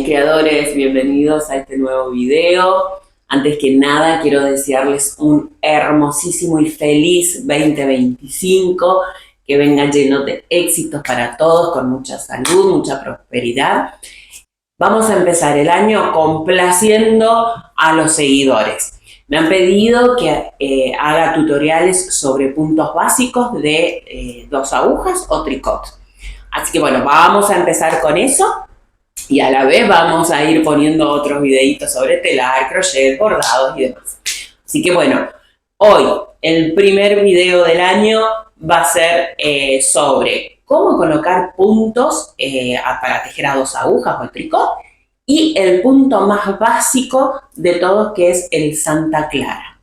creadores, bienvenidos a este nuevo video. Antes que nada quiero desearles un hermosísimo y feliz 2025, que venga lleno de éxitos para todos, con mucha salud, mucha prosperidad. Vamos a empezar el año complaciendo a los seguidores. Me han pedido que haga tutoriales sobre puntos básicos de 2 agujas o tricot. Así que bueno, vamos a empezar con eso. Y a la vez vamos a ir poniendo otros videitos sobre telar, crochet, bordados y demás. Así que bueno, hoy el primer video del año va a ser sobre cómo colocar puntos para tejer a 2 agujas o el tricot. Y el punto más básico de todos, que es el Santa Clara.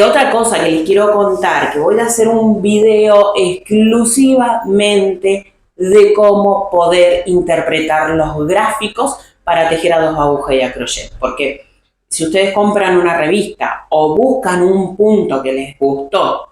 Otra cosa que les quiero contar, que voy a hacer un video exclusivamente de cómo poder interpretar los gráficos para tejer a 2 agujas y a crochet. Porque si ustedes compran una revista o buscan un punto que les gustó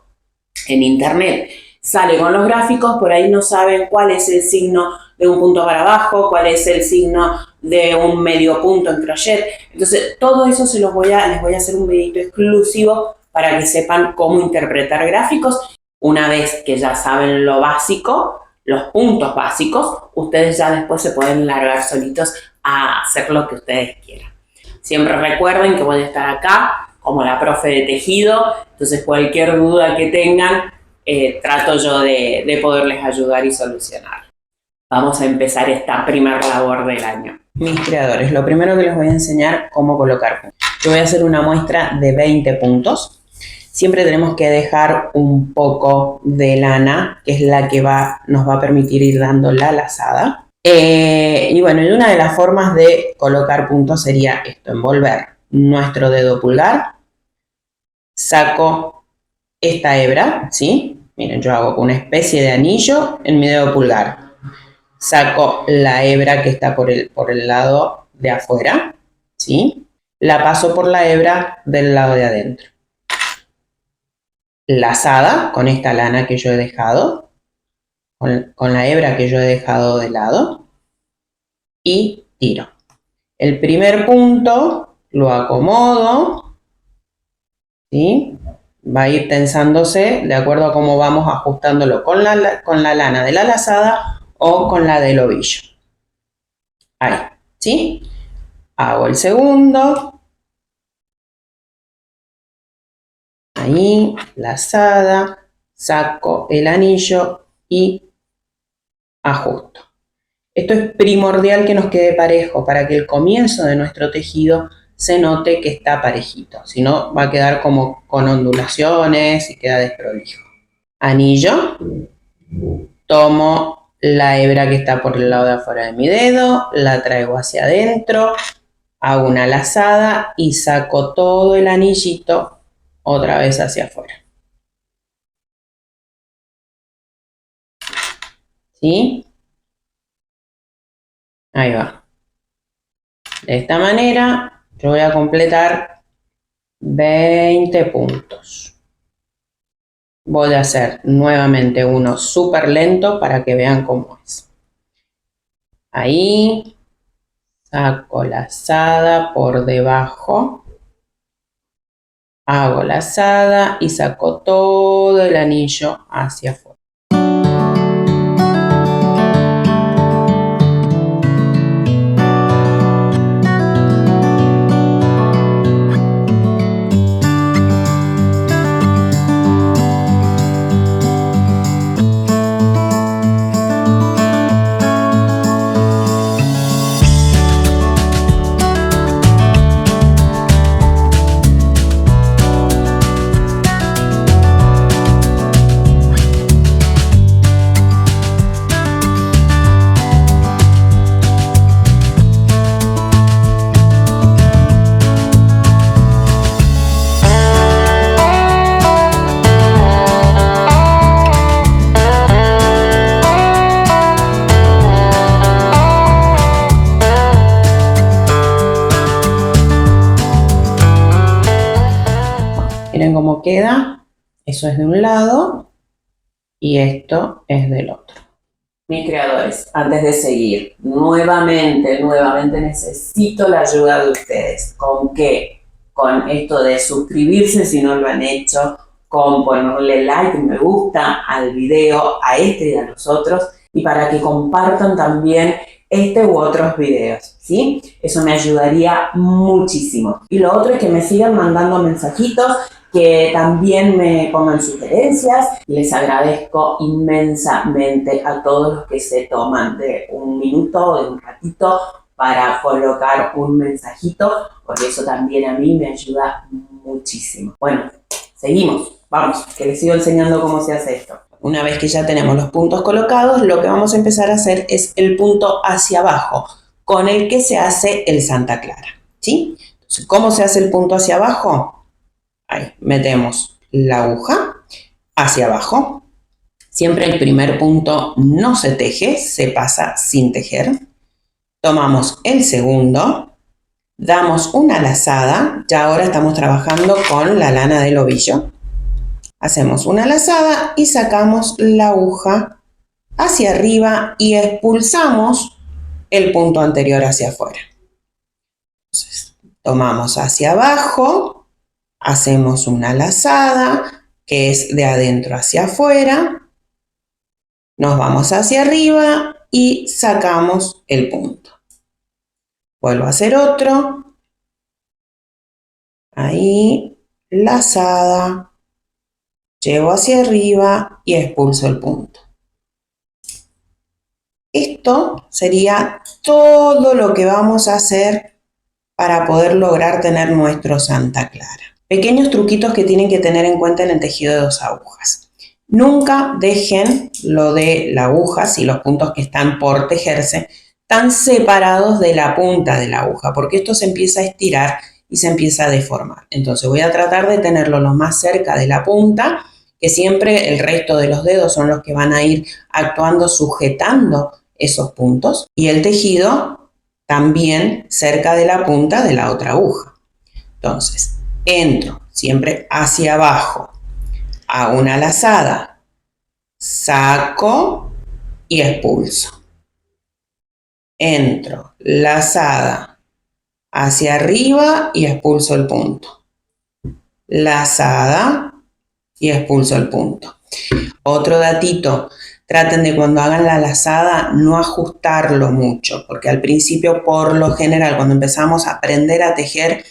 en internet, sale con los gráficos, por ahí no saben cuál es el signo de un punto para abajo, cuál es el signo de un medio punto en crochet. Entonces todo eso les voy a hacer un videito exclusivo para que sepan cómo interpretar gráficos. Una vez que ya saben lo básico, los puntos básicos, ustedes ya después se pueden largar solitos a hacer lo que ustedes quieran. Siempre recuerden que voy a estar acá como la profe de tejido, entonces cualquier duda que tengan, trato yo de poderles ayudar y solucionar. Vamos a empezar esta primera labor del año. Mis creadores, lo primero que les voy a enseñar cómo colocar puntos. Yo voy a hacer una muestra de 20 puntos. Siempre tenemos que dejar un poco de lana, que es la que nos va a permitir ir dando la lazada. Y bueno, y una de las formas de colocar puntos sería esto: envolver nuestro dedo pulgar, saco esta hebra, ¿sí? Miren, yo hago una especie de anillo en mi dedo pulgar. Saco la hebra que está por el lado de afuera, ¿sí? La paso por la hebra del lado de adentro. Lazada con esta lana que yo he dejado, con la hebra que yo he dejado de lado, y tiro. El primer punto lo acomodo, ¿sí? Va a ir tensándose de acuerdo a cómo vamos ajustándolo con la lana de la lazada o con la del ovillo. Ahí, ¿sí? Hago el segundo. Ahí, lazada, saco el anillo y ajusto. Esto es primordial que nos quede parejo para que el comienzo de nuestro tejido se note que está parejito. Si no, va a quedar como con ondulaciones y queda desprolijo. Anillo. Tomo la hebra que está por el lado de afuera de mi dedo, la traigo hacia adentro, hago una lazada y saco todo el anillito otra vez hacia afuera. ¿Sí? Ahí va. De esta manera yo voy a completar 20 puntos. Voy a hacer nuevamente uno súper lento para que vean cómo es. Ahí saco lazada por debajo. Hago lazada y saco todo el anillo hacia afuera. Miren cómo queda. Eso es de un lado y esto es del otro. Mis creadores, antes de seguir, nuevamente necesito la ayuda de ustedes. ¿Con qué? Con esto de suscribirse si no lo han hecho, con ponerle like, me gusta al video, a este y a los otros, y para que compartan también este u otros videos, ¿sí? Eso me ayudaría muchísimo. Y lo otro es que me sigan mandando mensajitos, que también me pongan sugerencias, y les agradezco inmensamente a todos los que se toman de un minuto o de un ratito para colocar un mensajito, porque eso también a mí me ayuda muchísimo. Bueno, seguimos, vamos, que les sigo enseñando cómo se hace esto. Una vez que ya tenemos los puntos colocados, lo que vamos a empezar a hacer es el punto hacia abajo, con el que se hace el Santa Clara, ¿sí? Entonces, ¿cómo se hace el punto hacia abajo? Ahí, metemos la aguja hacia abajo. Siempre el primer punto no se teje, se pasa sin tejer. Tomamos el segundo, damos una lazada, ya ahora estamos trabajando con la lana del ovillo. Hacemos una lazada y sacamos la aguja hacia arriba y expulsamos el punto anterior hacia afuera. Entonces, tomamos hacia abajo, hacemos una lazada, que es de adentro hacia afuera, nos vamos hacia arriba y sacamos el punto. Vuelvo a hacer otro, ahí, lazada, llevo hacia arriba y expulso el punto. Esto sería todo lo que vamos a hacer para poder lograr tener nuestro Santa Clara. Pequeños truquitos que tienen que tener en cuenta en el tejido de 2 agujas. Nunca dejen lo de la aguja, si los puntos que están por tejerse, tan separados de la punta de la aguja, porque esto se empieza a estirar y se empieza a deformar. Entonces voy a tratar de tenerlo lo más cerca de la punta, que siempre el resto de los dedos son los que van a ir actuando, sujetando esos puntos, y el tejido también cerca de la punta de la otra aguja. Entonces, entro siempre hacia abajo, hago una lazada, saco y expulso. Entro, lazada, hacia arriba y expulso el punto. Lazada y expulso el punto. Otro datito, traten de cuando hagan la lazada no ajustarlo mucho, porque al principio por lo general cuando empezamos a aprender a tejer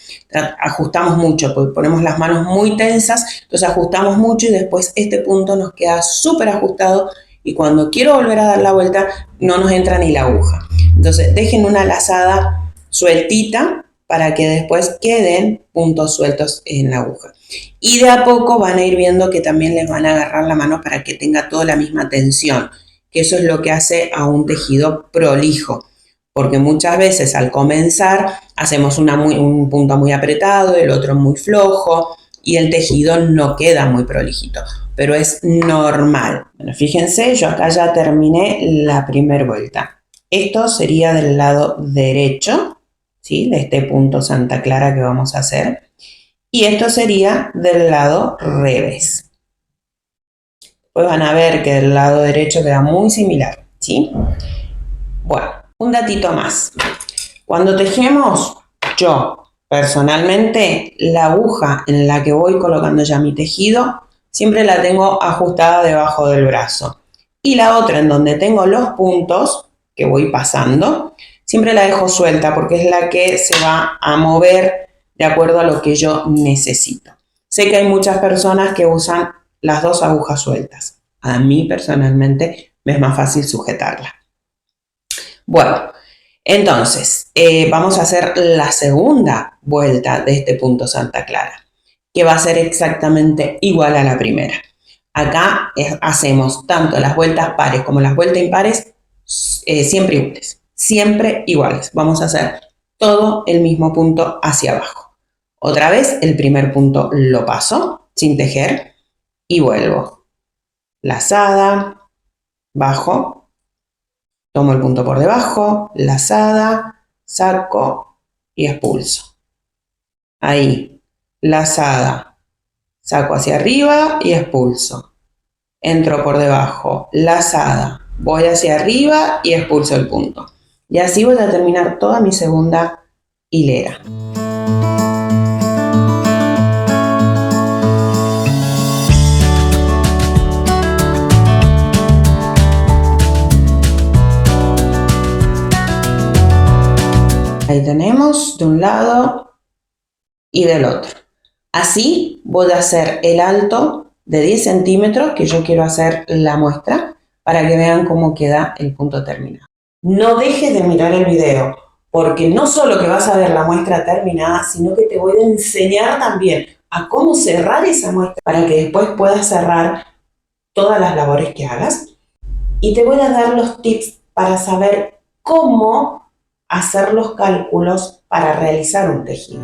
ajustamos mucho, porque ponemos las manos muy tensas, entonces ajustamos mucho y después este punto nos queda súper ajustado y cuando quiero volver a dar la vuelta no nos entra ni la aguja. Entonces dejen una lazada sueltita para que después queden puntos sueltos en la aguja. Y de a poco van a ir viendo que también les van a agarrar la mano para que tenga toda la misma tensión, que eso es lo que hace a un tejido prolijo, porque muchas veces al comenzar hacemos un punto muy apretado, el otro muy flojo y el tejido no queda muy prolijito, pero es normal. Bueno, fíjense, yo acá ya terminé la primera vuelta. Esto sería del lado derecho, ¿sí? De este punto Santa Clara que vamos a hacer. Y esto sería del lado revés. Pues van a ver que del lado derecho queda muy similar, ¿sí? Bueno, un datito más. Cuando tejemos, yo personalmente, la aguja en la que voy colocando ya mi tejido, siempre la tengo ajustada debajo del brazo. Y la otra en donde tengo los puntos que voy pasando, siempre la dejo suelta porque es la que se va a mover de acuerdo a lo que yo necesito. Sé que hay muchas personas que usan las 2 agujas sueltas. A mí personalmente me es más fácil sujetarla. Bueno, entonces vamos a hacer la segunda vuelta de este punto Santa Clara, que va a ser exactamente igual a la primera. Acá hacemos tanto las vueltas pares como las vueltas impares siempre iguales. Siempre iguales. Vamos a hacer todo el mismo punto hacia abajo. Otra vez el primer punto lo paso sin tejer y vuelvo. Lazada, bajo, tomo el punto por debajo, lazada, saco y expulso. Ahí, lazada, saco hacia arriba y expulso. Entro por debajo, lazada, voy hacia arriba y expulso el punto. Y así voy a terminar toda mi segunda hilera. Ahí tenemos de un lado y del otro. Así voy a hacer el alto de 10 centímetros que yo quiero hacer la muestra para que vean cómo queda el punto terminado. No dejes de mirar el video porque no solo que vas a ver la muestra terminada, sino que te voy a enseñar también a cómo cerrar esa muestra para que después puedas cerrar todas las labores que hagas. Y te voy a dar los tips para saber cómo hacer los cálculos para realizar un tejido.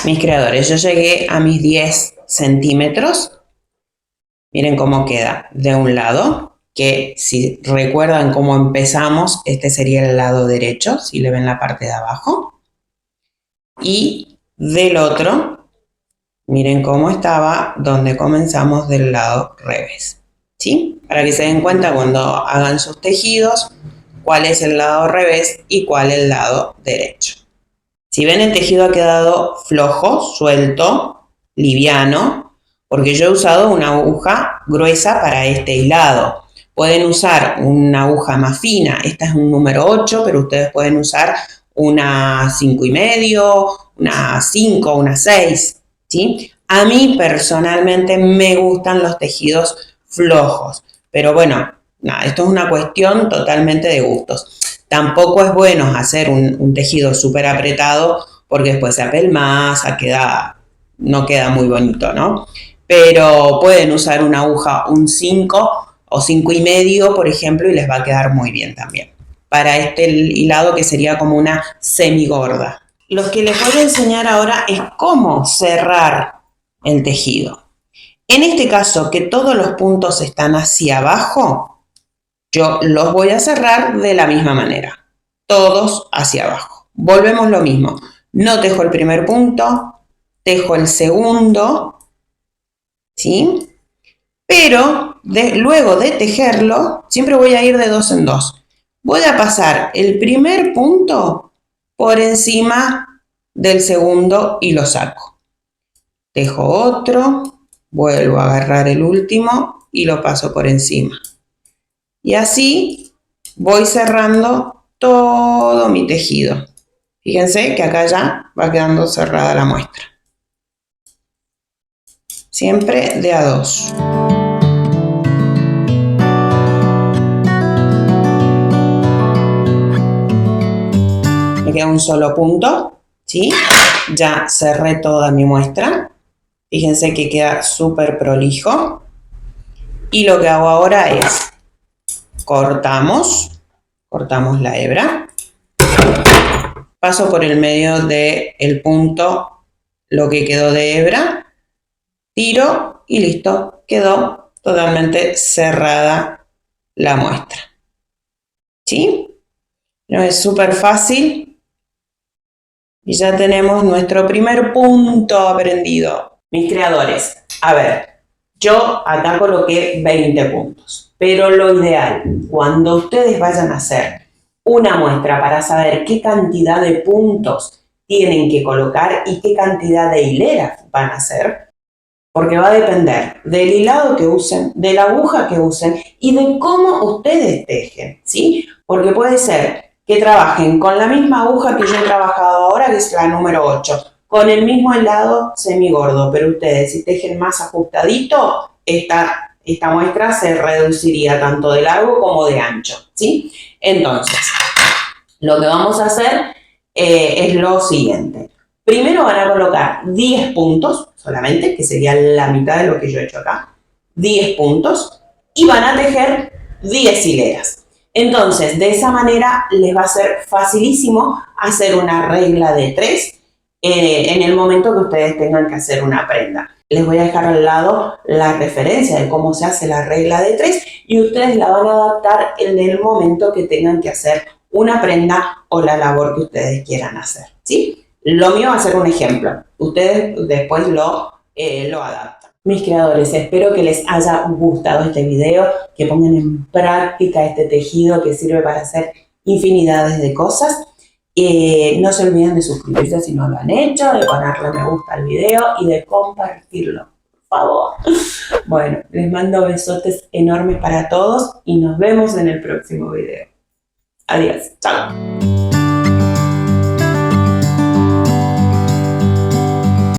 Mis creadores, yo llegué a mis 10 centímetros. Miren cómo queda de un lado, que si recuerdan cómo empezamos, este sería el lado derecho, si le ven la parte de abajo. Y del otro, miren cómo estaba donde comenzamos del lado revés. ¿Sí? Para que se den cuenta cuando hagan sus tejidos, cuál es el lado revés y cuál es el lado derecho. Si ven, el tejido ha quedado flojo, suelto, liviano, porque yo he usado una aguja gruesa para este hilado. Pueden usar una aguja más fina, esta es un número 8, pero ustedes pueden usar una 5,5, una 5, una 6, ¿sí? A mí personalmente me gustan los tejidos flojos, pero bueno, nada, esto es una cuestión totalmente de gustos. Tampoco es bueno hacer un tejido súper apretado porque después se apelmaza, no queda muy bonito, ¿no? Pero pueden usar una aguja un 5 o 5,5, por ejemplo, y les va a quedar muy bien también. Para este hilado que sería como una semigorda. Lo que les voy a enseñar ahora es cómo cerrar el tejido. En este caso, que todos los puntos están hacia abajo, yo los voy a cerrar de la misma manera, todos hacia abajo. Volvemos lo mismo, no tejo el primer punto, tejo el segundo, ¿sí? Pero luego de tejerlo, siempre voy a ir de 2 en 2. Voy a pasar el primer punto por encima del segundo y lo saco. Tejo otro, vuelvo a agarrar el último y lo paso por encima. Y así voy cerrando todo mi tejido. Fíjense que acá ya va quedando cerrada la muestra. Siempre de a 2. Me queda un solo punto, ¿sí? Ya cerré toda mi muestra. Fíjense que queda súper prolijo. Y lo que hago ahora es cortamos la hebra, paso por el medio del punto lo que quedó de hebra, tiro y listo, quedó totalmente cerrada la muestra. ¿Sí? No es súper fácil y ya tenemos nuestro primer punto aprendido. Mis creadores, a ver, yo acá coloqué 20 puntos. Pero lo ideal, cuando ustedes vayan a hacer una muestra para saber qué cantidad de puntos tienen que colocar y qué cantidad de hileras van a hacer, porque va a depender del hilado que usen, de la aguja que usen y de cómo ustedes tejen, ¿sí? Porque puede ser que trabajen con la misma aguja que yo he trabajado ahora, que es la número 8, con el mismo hilado semigordo, pero ustedes si tejen más ajustadito, esta esta muestra se reduciría tanto de largo como de ancho, ¿sí? Entonces, lo que vamos a hacer es lo siguiente. Primero van a colocar 10 puntos solamente, que sería la mitad de lo que yo he hecho acá. 10 puntos y van a tejer 10 hileras. Entonces, de esa manera les va a ser facilísimo hacer una regla de 3 en el momento que ustedes tengan que hacer una prenda. Les voy a dejar al lado la referencia de cómo se hace la regla de 3 y ustedes la van a adaptar en el momento que tengan que hacer una prenda o la labor que ustedes quieran hacer, ¿sí? Lo mío va a ser un ejemplo. Ustedes después lo adaptan. Mis creadores, espero que les haya gustado este video, que pongan en práctica este tejido que sirve para hacer infinidades de cosas. No se olviden de suscribirse si no lo han hecho, de ponerle me gusta al video y de compartirlo, por favor. Bueno, les mando besotes enormes para todos y nos vemos en el próximo video. Adiós, chao.